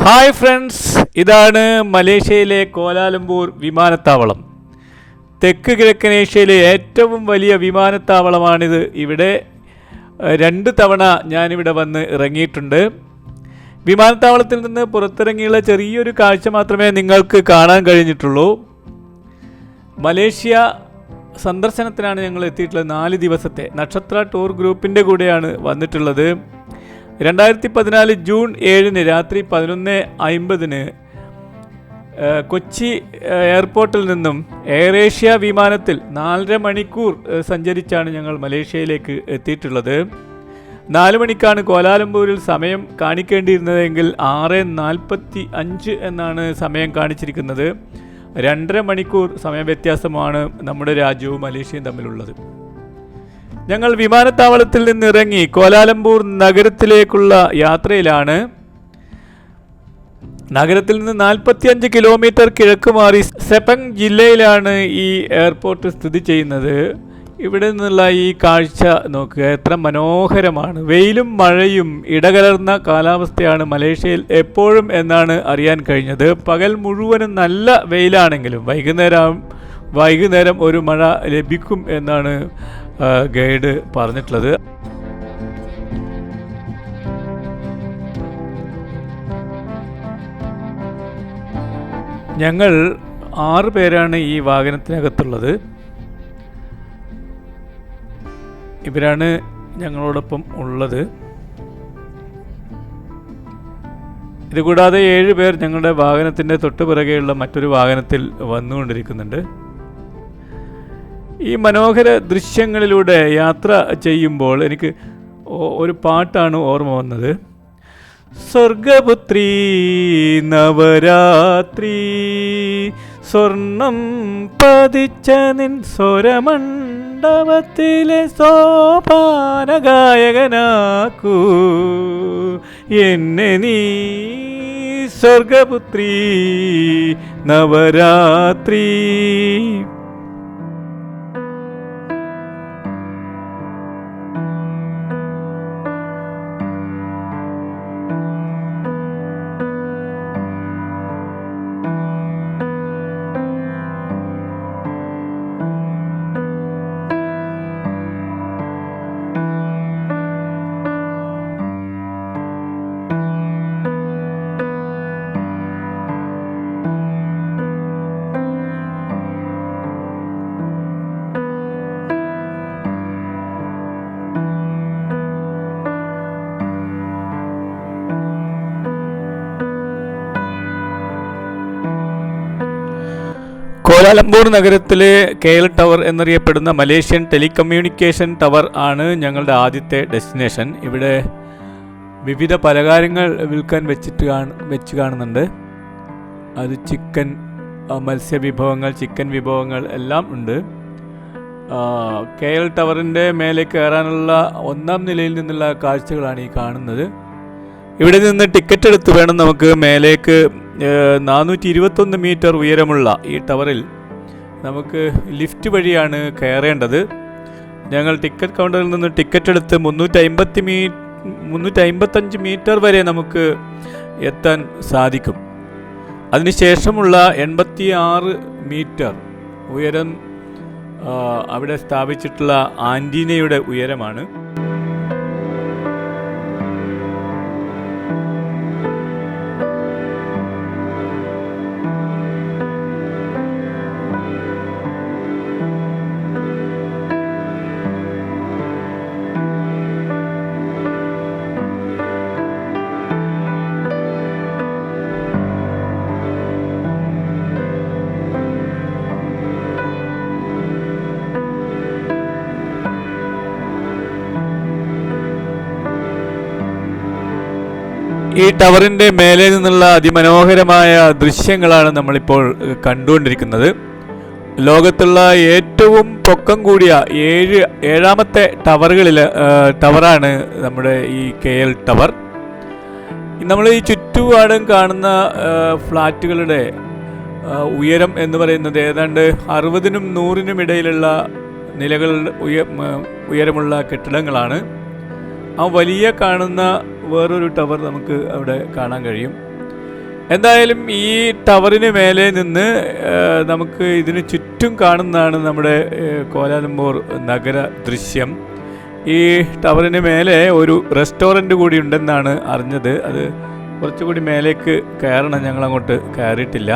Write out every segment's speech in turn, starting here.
Hi friends, ഇതാണ് മലേഷ്യയിലെ കോലാലംപൂർ വിമാനത്താവളം. തെക്ക് കിഴക്കൻ ഏഷ്യയിലെ ഏറ്റവും വലിയ വിമാനത്താവളമാണിത്. ഇവിടെ 2 തവണ ഞാനിവിടെ വന്ന് ഇറങ്ങിയിട്ടുണ്ട്. വിമാനത്താവളത്തിൽ നിന്ന് പുറത്തിറങ്ങിയുള്ള ചെറിയൊരു കാഴ്ച മാത്രമേ നിങ്ങൾക്ക് കാണാൻ കഴിഞ്ഞിട്ടുള്ളൂ. മലേഷ്യ സന്ദർശനത്തിനാണ് ഞങ്ങൾ എത്തിയിട്ടുള്ളത്. 4 ദിവസത്തെ നക്ഷത്ര ടൂർ ഗ്രൂപ്പിൻ്റെ കൂടെയാണ് വന്നിട്ടുള്ളത്. 2014 ജൂൺ 7 രാത്രി 11:50 കൊച്ചി എയർപോർട്ടിൽ നിന്നും എയർ ഏഷ്യ വിമാനത്തിൽ 4.5 മണിക്കൂർ സഞ്ചരിച്ചാണ് ഞങ്ങൾ മലേഷ്യയിലേക്ക് എത്തിയിട്ടുള്ളത്. 4 മണിക്കാണ് കോലാലംപൂരിൽ സമയം കാണിക്കേണ്ടിയിരുന്നതെങ്കിൽ 6:45 എന്നാണ് സമയം കാണിച്ചിരിക്കുന്നത്. 2.5 മണിക്കൂർ സമയ വ്യത്യാസമാണ് നമ്മുടെ രാജ്യവും മലേഷ്യയും തമ്മിലുള്ളത്. ഞങ്ങൾ വിമാനത്താവളത്തിൽ നിന്നിറങ്ങി കോലാലംപൂർ നഗരത്തിലേക്കുള്ള യാത്രയിലാണ്. നഗരത്തിൽ നിന്ന് 45 കിലോമീറ്റർ കിഴക്ക് മാറി സെപങ് ജില്ലയിലാണ് ഈ എയർപോർട്ട് സ്ഥിതി ചെയ്യുന്നത്. ഇവിടെ നിന്നുള്ള ഈ കാഴ്ച നോക്കുക, എത്ര മനോഹരമാണ്. വെയിലും മഴയും ഇടകലർന്ന കാലാവസ്ഥയാണ് മലേഷ്യയിൽ എപ്പോഴും എന്നാണ് അറിയാൻ കഴിഞ്ഞത്. പകൽ മുഴുവനും നല്ല വെയിലാണെങ്കിലും വൈകുന്നേരം ഒരു മഴ ലഭിക്കും എന്നാണ് ഗൈഡ് പറഞ്ഞിട്ടുള്ളത്. ഞങ്ങൾ 6 പേരാണ് ഈ വാഹനത്തിനകത്തുള്ളത്. ഇവരാണ് ഞങ്ങളോടൊപ്പം ഉള്ളത്. ഇതുകൂടാതെ 7 പേർ ഞങ്ങളുടെ വാഹനത്തിൻ്റെ തൊട്ട് പിറകെയുള്ള മറ്റൊരു വാഹനത്തിൽ വന്നുകൊണ്ടിരിക്കുന്നുണ്ട്. ഈ മനോഹര ദൃശ്യങ്ങളിലൂടെ യാത്ര ചെയ്യുമ്പോൾ എനിക്ക് ഒരു പാട്ടാണ് ഓർമ്മ വന്നത്. സ്വർഗപുത്രി നവരാത്രി സ്വർണം പതിച്ച നിൻ സ്വരമണ്ഡപത്തിലെ സോപാന ഗായകനാക്കൂ എന്നെ നീ സ്വർഗപുത്രി നവരാത്രി. കോലാലംപൂർ നഗരത്തിലെ KL ടവർ എന്നറിയപ്പെടുന്ന മലേഷ്യൻ ടെലികമ്മ്യൂണിക്കേഷൻ ടവർ ആണ് ഞങ്ങളുടെ ആദ്യത്തെ ഡെസ്റ്റിനേഷൻ. ഇവിടെ വിവിധ പലഹാരങ്ങൾ വിൽക്കാൻ വെച്ച് കാണുന്നുണ്ട്. അത് ചിക്കൻ, മത്സ്യവിഭവങ്ങൾ, ചിക്കൻ വിഭവങ്ങൾ എല്ലാം ഉണ്ട്. KL ടവറിൻ്റെ മേലെ കയറാനുള്ള 1ാം നിലയിൽ നിന്നുള്ള കാഴ്ചകളാണ് ഈ കാണുന്നത്. ഇവിടെ നിന്ന് ടിക്കറ്റ് എടുത്ത് വേണം നമുക്ക് മേലേക്ക് 421 മീറ്റർ ഉയരമുള്ള ഈ ടവറിൽ നമുക്ക് ലിഫ്റ്റ് വഴിയാണ് കയറേണ്ടത്. ഞങ്ങൾ ടിക്കറ്റ് കൗണ്ടറിൽ നിന്ന് ടിക്കറ്റ് എടുത്ത് 355 മീറ്റർ വരെ നമുക്ക് എത്താൻ സാധിക്കും. അതിനുശേഷമുള്ള 86 മീറ്റർ ഉയരം അവിടെ സ്ഥാപിച്ചിട്ടുള്ള ആൻറ്റീനയുടെ ഉയരമാണ്. ഈ ടവറിൻ്റെ മേലെ നിന്നുള്ള അതിമനോഹരമായ ദൃശ്യങ്ങളാണ് നമ്മളിപ്പോൾ കണ്ടുകൊണ്ടിരിക്കുന്നത്. ലോകത്തുള്ള ഏറ്റവും പൊക്കം കൂടിയ 7ാമത്തെ ടവറാണ് നമ്മുടെ ഈ KL ടവർ. നമ്മൾ ഈ ചുറ്റുപാടും കാണുന്ന ഫ്ലാറ്റുകളുടെ ഉയരം എന്ന് പറയുന്നത് ഏതാണ്ട് 60നും 100നും ഇടയിലുള്ള നിലകളുടെ ഉയരമുള്ള കെട്ടിടങ്ങളാണ്. ആ വലിയ കാണുന്ന വേറൊരു ടവർ നമുക്ക് അവിടെ കാണാൻ കഴിയും. എന്തായാലും ഈ ടവറിന് മേലെ നിന്ന് നമുക്ക് ഇതിന് ചുറ്റും കാണുന്നതാണ് നമ്മുടെ കോലാലംപൂർ നഗര ദൃശ്യം. ഈ ടവറിന് മേലെ ഒരു റെസ്റ്റോറൻറ്റ് കൂടി ഉണ്ടെന്നാണ് അറിഞ്ഞത്. അത് കുറച്ചുകൂടി മേലേക്ക് കയറണം, ഞങ്ങളങ്ങോട്ട് കയറിയിട്ടില്ല.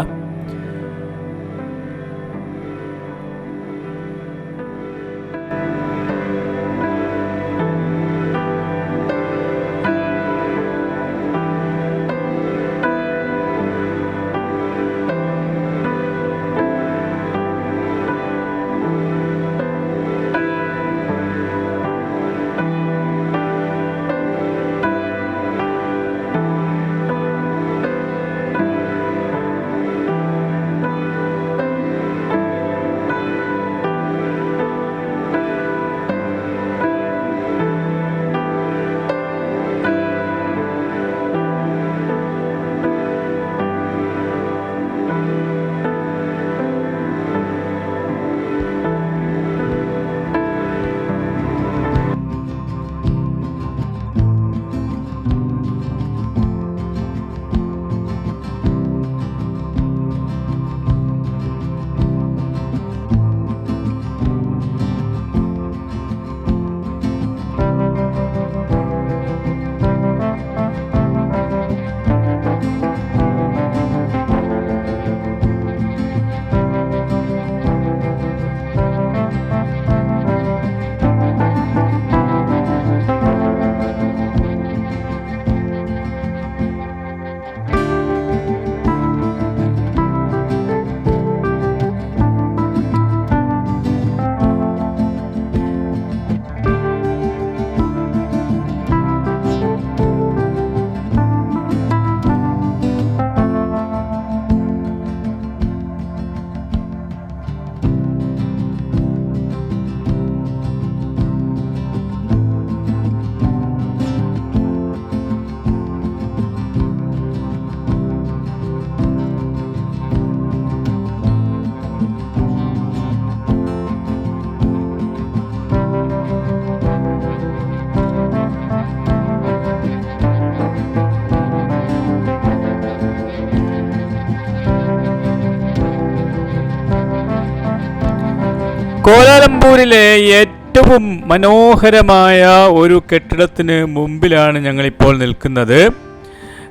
കോലാലംപൂരിലെ ഏറ്റവും മനോഹരമായ ഒരു കെട്ടിടത്തിന് മുമ്പിലാണ് ഞങ്ങളിപ്പോൾ നിൽക്കുന്നത്.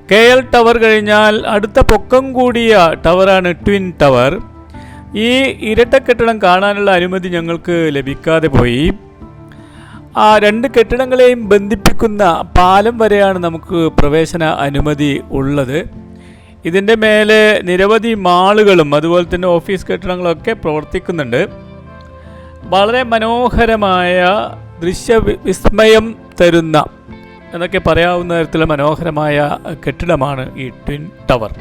KL ടവർ കഴിഞ്ഞാൽ അടുത്ത പൊക്കം കൂടിയ ടവറാണ് ട്വിൻ ടവർ. ഈ ഇരട്ട കെട്ടിടം കാണാനുള്ള അനുമതി ഞങ്ങൾക്ക് ലഭിക്കാതെ പോയി. ആ രണ്ട് കെട്ടിടങ്ങളെയും ബന്ധിപ്പിക്കുന്ന പാലം വരെയാണ് നമുക്ക് പ്രവേശന അനുമതി ഉള്ളത്. ഇതിൻ്റെ മേലെ നിരവധി മാളുകളും അതുപോലെ തന്നെ ഓഫീസ് കെട്ടിടങ്ങളൊക്കെ പ്രവർത്തിക്കുന്നുണ്ട്. വളരെ മനോഹരമായ ദൃശ്യവിസ്മയം തരുന്ന എന്നൊക്കെ പറയാവുന്ന തരത്തിലുള്ള മനോഹരമായ കെട്ടിടമാണ് ഈ ട്വിൻ ടവർ.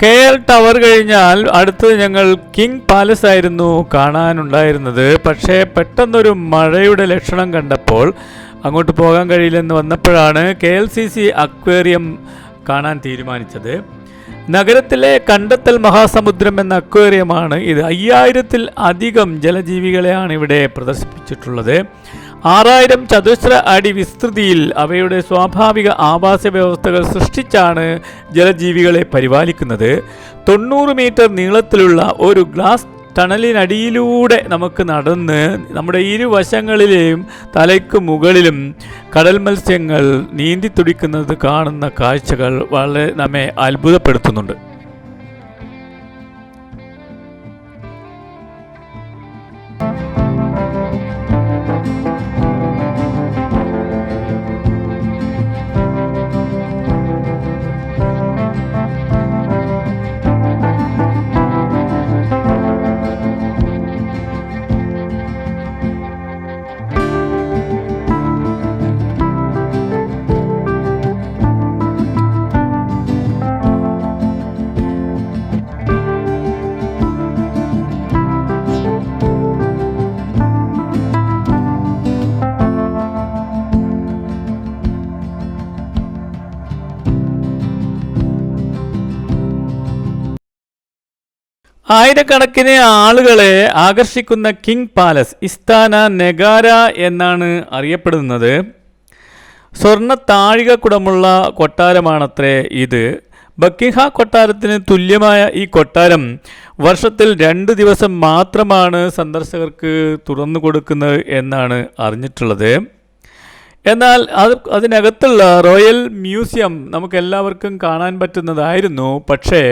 KL ടവർ കഴിഞ്ഞാൽ അടുത്തത് ഞങ്ങൾ കിങ് പാലസ് ആയിരുന്നു കാണാനുണ്ടായിരുന്നത്. പക്ഷേ പെട്ടെന്നൊരു മഴയുടെ ലക്ഷണം കണ്ടപ്പോൾ അങ്ങോട്ട് പോകാൻ കഴിയില്ലെന്ന് വന്നപ്പോഴാണ് KLCC അക്വേറിയം കാണാൻ തീരുമാനിച്ചത്. നഗരത്തിലെ കണ്ടെത്തൽ മഹാസമുദ്രം എന്ന അക്വേറിയമാണ് ഇത്. 5000-ൽ അധികം ജലജീവികളെയാണ് ഇവിടെ പ്രദർശിപ്പിച്ചിട്ടുള്ളത്. 6000 ചതുരശ്ര അടി വിസ്തൃതിയിൽ അവയുടെ സ്വാഭാവിക ആവാസ വ്യവസ്ഥകൾ സൃഷ്ടിച്ചാണ് ജലജീവികളെ പരിപാലിക്കുന്നത്. 90 മീറ്റർ നീളത്തിലുള്ള ഒരു ഗ്ലാസ് ടണലിനടിയിലൂടെ നമുക്ക് നടന്ന് നമ്മുടെ ഇരുവശങ്ങളിലെയും തലയ്ക്ക് മുകളിലും കടൽ മത്സ്യങ്ങൾ നീന്തി തുടിക്കുന്നത് കാണുന്ന കാഴ്ചകൾ വളരെ നമ്മെ അത്ഭുതപ്പെടുത്തുന്നുണ്ട്. ആയിരക്കണക്കിന് ആളുകളെ ആകർഷിക്കുന്ന കിങ് പാലസ് ഇസ്താന നെഗാര എന്നാണ് അറിയപ്പെടുന്നത്. സ്വർണ്ണ താഴികക്കുടമുള്ള കൊട്ടാരമാണത്രേ ഇത്. ബക്കിംഗ്ഹാം കൊട്ടാരത്തിന് തുല്യമായ ഈ കൊട്ടാരം വർഷത്തിൽ 2 ദിവസം മാത്രമാണ് സന്ദർശകർക്ക് തുറന്നു കൊടുക്കുന്നത് എന്നാണ് അറിഞ്ഞിട്ടുള്ളത്. എന്നാൽ അതിനകത്തുള്ള റോയൽ മ്യൂസിയം നമുക്കെല്ലാവർക്കും കാണാൻ പറ്റുന്നതായിരുന്നു. പക്ഷേ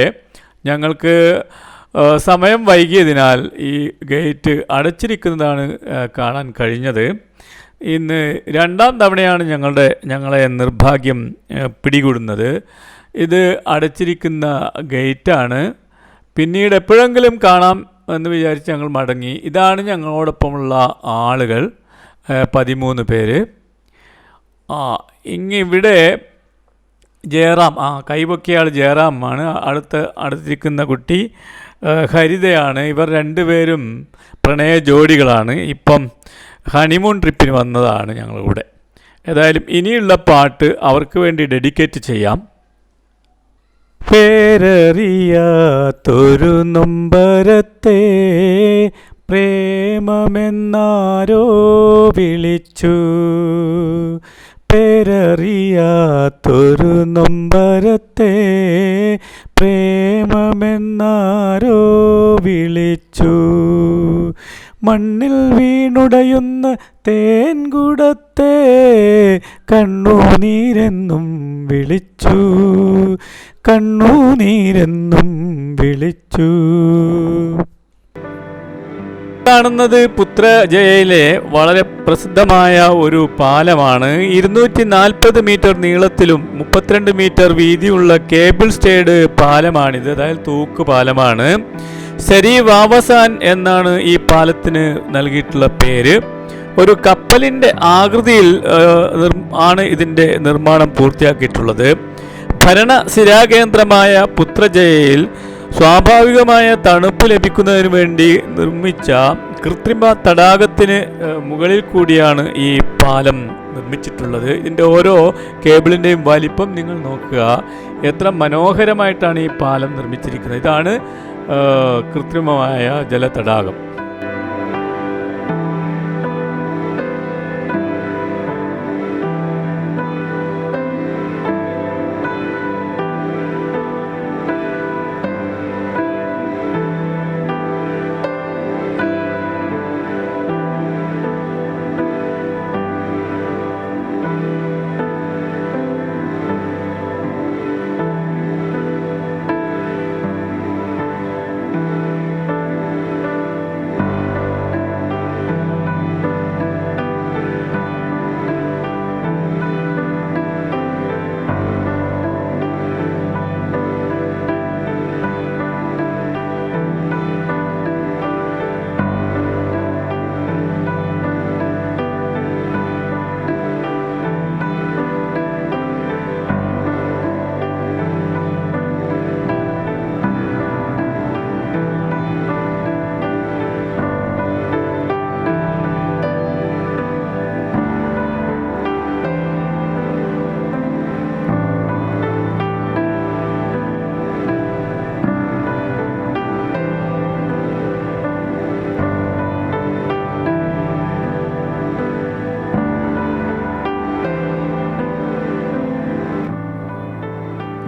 ഞങ്ങൾക്ക് സമയം വൈകിയതിനാൽ ഈ ഗേറ്റ് അടച്ചിരിക്കുന്നതാണ് കാണാൻ കഴിഞ്ഞത്. ഇന്ന് 2ാം തവണയാണ് ഞങ്ങളെ നിർഭാഗ്യം പിടികൂടുന്നത്. ഇത് അടച്ചിരിക്കുന്ന ഗേറ്റാണ്. പിന്നീട് എപ്പോഴെങ്കിലും കാണാം എന്ന് വിചാരിച്ച് ഞങ്ങൾ മടങ്ങി. ഇതാണ് ഞങ്ങളോടൊപ്പമുള്ള ആളുകൾ, 13 പേര്. ഇവിടെ ജയറാം, കൈപൊക്കിയ ആൾ ജയറാമാണ്. അടുത്തിരിക്കുന്ന കുട്ടി ഹരിതയാണ്. ഇവർ 2 പേരും പ്രണയ ജോഡികളാണ്. ഇപ്പം ഹണിമൂൺ ട്രിപ്പിന് വന്നതാണ് ഞങ്ങളിവിടെ. ഏതായാലും ഇനിയുള്ള പാട്ട് അവർക്ക് വേണ്ടി ഡെഡിക്കേറ്റ് ചെയ്യാം. പേരറിയാത്തൊരു നൊമ്പരത്തെ പ്രേമമെന്നാരോ വിളിച്ചു. പേരറിയാത്തൊരു നൊമ്പരത്തെ പ്രേമമെന്നാരോ വിളിച്ചു. മണ്ണിൽ വീണുടയുന്ന തേൻകുടത്തെ കണ്ണുനീരെന്നും വിളിച്ചു, കണ്ണുനീരെന്നും വിളിച്ചു. കാണുന്നത് പുത്രജയയിലെ വളരെ പ്രസിദ്ധമായ ഒരു പാലമാണ്. 240 മീറ്റർ നീളത്തിലും 32 മീറ്റർ വീതിയുള്ള കേബിൾ സ്റ്റേഡ് പാലമാണിത്. അതായത് തൂക്ക് പാലമാണ്. ശരി വാവസാൻ എന്നാണ് ഈ പാലത്തിന് നൽകിയിട്ടുള്ള പേര്. ഒരു കപ്പലിൻ്റെ ആകൃതിയിൽ ആണ് ഇതിൻ്റെ നിർമ്മാണം പൂർത്തിയാക്കിയിട്ടുള്ളത്. ഭരണ സ്ഥിരാകേന്ദ്രമായ പുത്രജയയിൽ സ്വാഭാവികമായ തണുപ്പ് ലഭിക്കുന്നതിന് വേണ്ടി നിർമ്മിച്ച കൃത്രിമ തടാകത്തിന് മുകളിൽ കൂടിയാണ് ഈ പാലം നിർമ്മിച്ചിട്ടുള്ളത്. ഇതിൻ്റെ ഓരോ കേബിളിൻ്റെയും വലിപ്പം നിങ്ങൾ നോക്കുക. എത്ര മനോഹരമായിട്ടാണ് ഈ പാലം നിർമ്മിച്ചിരിക്കുന്നത്. ഇതാണ് കൃത്രിമമായ ജലതടാകം.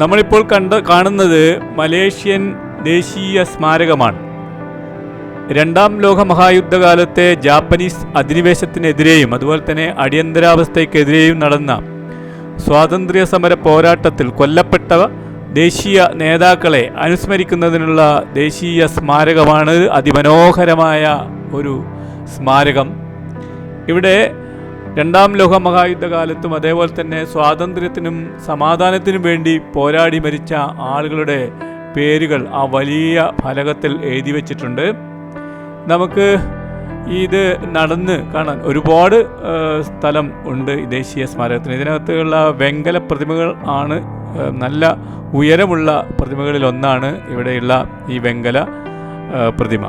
നമ്മളിപ്പോൾ കാണുന്നത് മലേഷ്യൻ ദേശീയ സ്മാരകമാണ്. 2ാം ലോക മഹായുദ്ധകാലത്തെ ജാപ്പനീസ് അധിനിവേശത്തിനെതിരെയും അതുപോലെ തന്നെ അടിയന്തരാവസ്ഥയ്ക്കെതിരെയും നടന്ന സ്വാതന്ത്ര്യ സമര പോരാട്ടത്തിൽ കൊല്ലപ്പെട്ട ദേശീയ നേതാക്കളെ അനുസ്മരിക്കുന്നതിനുള്ള ദേശീയ സ്മാരകമാണ്. അതിമനോഹരമായ ഒരു സ്മാരകം. ഇവിടെ 2ാം ലോക മഹായുദ്ധകാലത്തും അതേപോലെ തന്നെ സ്വാതന്ത്ര്യത്തിനും സമാധാനത്തിനും വേണ്ടി പോരാടി മരിച്ച ആളുകളുടെ പേരുകൾ ആ വലിയ ഫലകത്തിൽ എഴുതി വച്ചിട്ടുണ്ട്. നമുക്ക് ഇത് നടന്ന് കാണാൻ ഒരുപാട് സ്ഥലം ഉണ്ട് ഈ ദേശീയ സ്മാരകത്തിന്. ഇതിനകത്തുള്ള വെങ്കല പ്രതിമകൾ ആണ് നല്ല ഉയരമുള്ള പ്രതിമകളിൽ ഒന്നാണ് ഇവിടെയുള്ള ഈ വെങ്കല പ്രതിമ.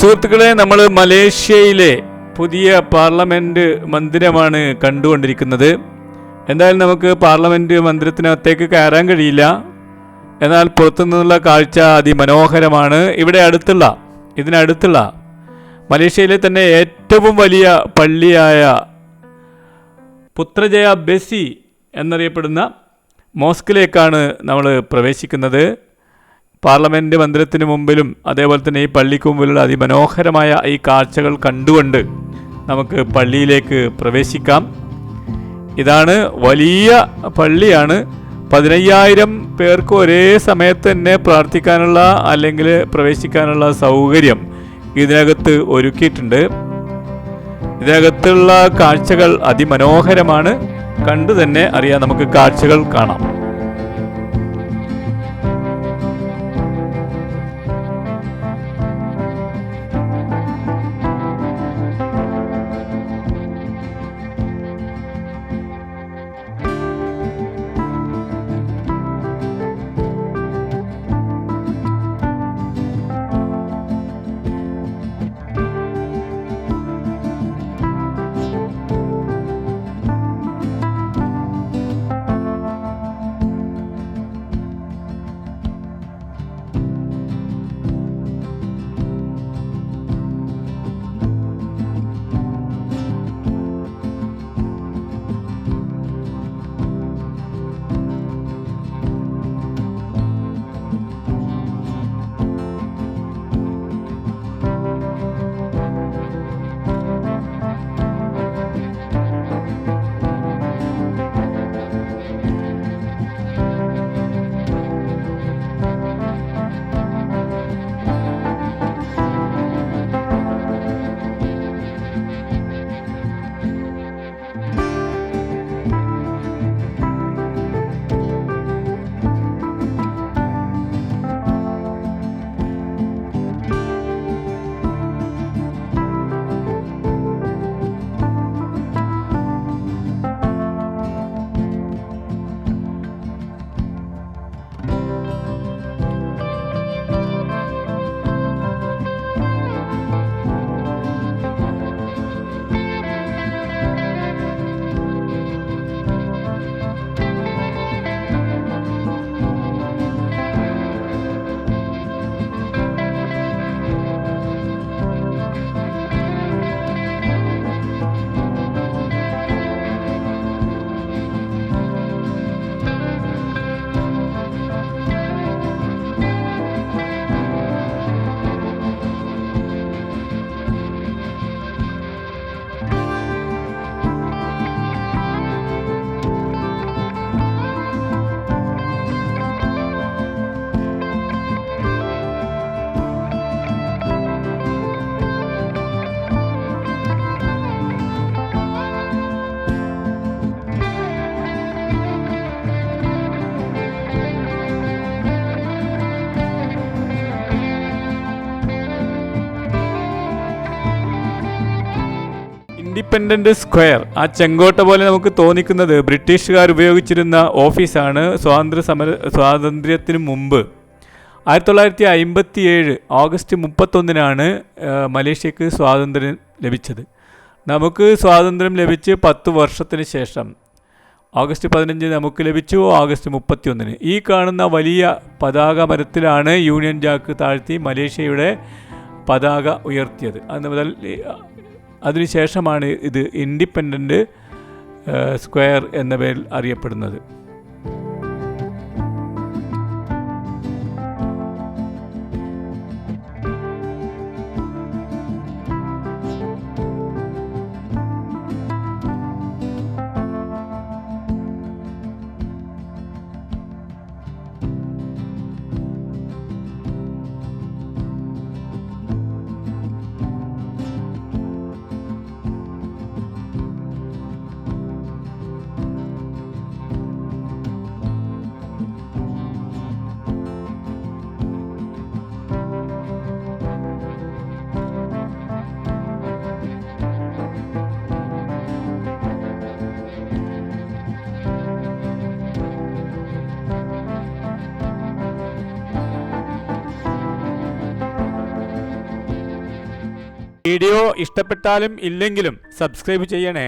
സുഹൃത്തുക്കളെ, നമ്മൾ മലേഷ്യയിലെ പുതിയ പാർലമെൻറ്റ് മന്ദിരമാണ് കണ്ടുകൊണ്ടിരിക്കുന്നത്. എന്തായാലും നമുക്ക് പാർലമെൻറ്റ് മന്ദിരത്തിനകത്തേക്ക് കയറാൻ കഴിയില്ല. എന്നാൽ പുറത്തുനിന്നുള്ള കാഴ്ച അതിമനോഹരമാണ്. ഇതിനടുത്തുള്ള മലേഷ്യയിലെ തന്നെ ഏറ്റവും വലിയ പള്ളിയായ പുത്രജയ ബെസി എന്നറിയപ്പെടുന്ന മോസ്കിലേക്കാണ് നമ്മൾ പ്രവേശിക്കുന്നത്. പാർലമെൻറ്റ് മന്ദിരത്തിന് മുമ്പിലും അതേപോലെ തന്നെ ഈ പള്ളിക്ക് മുമ്പിലുള്ള അതിമനോഹരമായ ഈ കാഴ്ചകൾ കണ്ടുകൊണ്ട് നമുക്ക് പള്ളിയിലേക്ക് പ്രവേശിക്കാം. ഇതാണ് വലിയ പള്ളിയാണ്. 15,000 പേർക്ക് ഒരേ സമയത്ത് തന്നെ പ്രാർത്ഥിക്കാനുള്ള അല്ലെങ്കിൽ പ്രവേശിക്കാനുള്ള സൗകര്യം ഇതിനകത്ത് ഒരുക്കിയിട്ടുണ്ട്. ഇതിനകത്തുള്ള കാഴ്ചകൾ അതിമനോഹരമാണ്. കണ്ടു തന്നെ അറിയാം. നമുക്ക് കാഴ്ചകൾ കാണാം. ഇൻഡിപെൻഡൻറ്റ് സ്ക്വയർ, ആ ചെങ്കോട്ട പോലെ നമുക്ക് തോന്നിക്കുന്നത് ബ്രിട്ടീഷുകാർ ഉപയോഗിച്ചിരുന്ന ഓഫീസാണ്. സ്വാതന്ത്ര്യത്തിന് മുമ്പ് 1957 ഓഗസ്റ്റ് 31 മലേഷ്യക്ക് സ്വാതന്ത്ര്യം ലഭിച്ചത്. നമുക്ക് സ്വാതന്ത്ര്യം ലഭിച്ച് 10 വർഷത്തിന് ശേഷം ഓഗസ്റ്റ് 15 നമുക്ക് ലഭിച്ചു. ഓഗസ്റ്റ് 31 ഈ കാണുന്ന വലിയ പതാക മരത്തിലാണ് യൂണിയൻ ജാക്ക് താഴ്ത്തി മലേഷ്യയുടെ പതാക ഉയർത്തിയത്. അന്ന് മുതൽ അതിനുശേഷമാണ് ഇത് ഇൻഡിപെൻഡൻറ്റ് സ്ക്വയർ എന്ന പേരിൽ അറിയപ്പെടുന്നത്. വീഡിയോ ഇഷ്ടപ്പെട്ടാലും ഇല്ലെങ്കിലും സബ്സ്ക്രൈബ് ചെയ്യണേ.